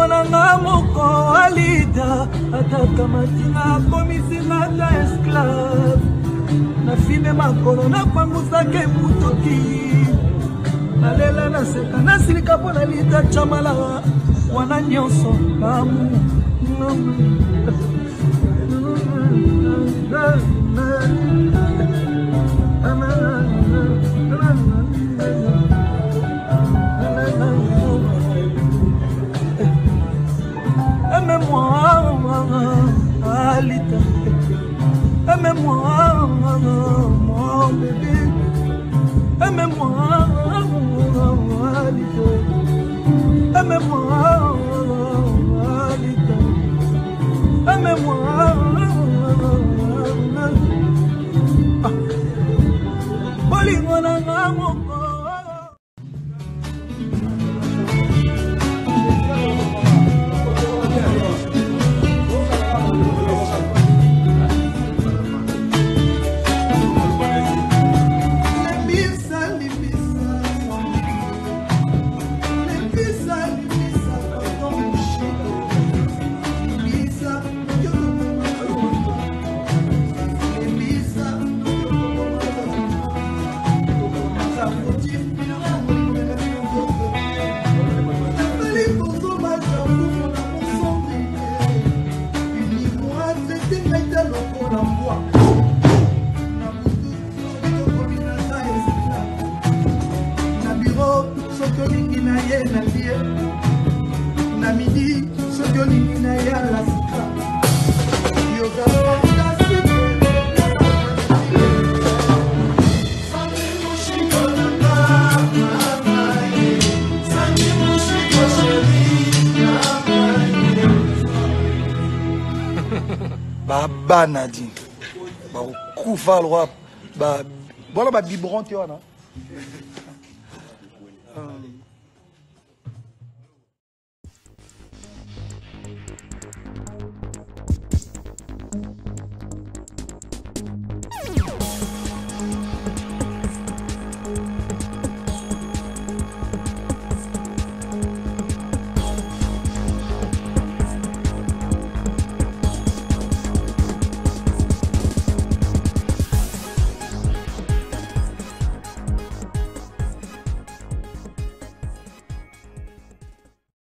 Nanga moko alida ataka matina komisi mata esclave na fime makolo na pangusake mutoki nalela na seka na silika pona lita chamala wana nyonso kamu Alita, aimez-moi, mon bébé, aimez-moi, Alita, aimez-moi, Alita, aimez-moi, bolingo nanga moko. Baba Nadine, bah au coup va le roi, bah voilà bah biberon tu vois non.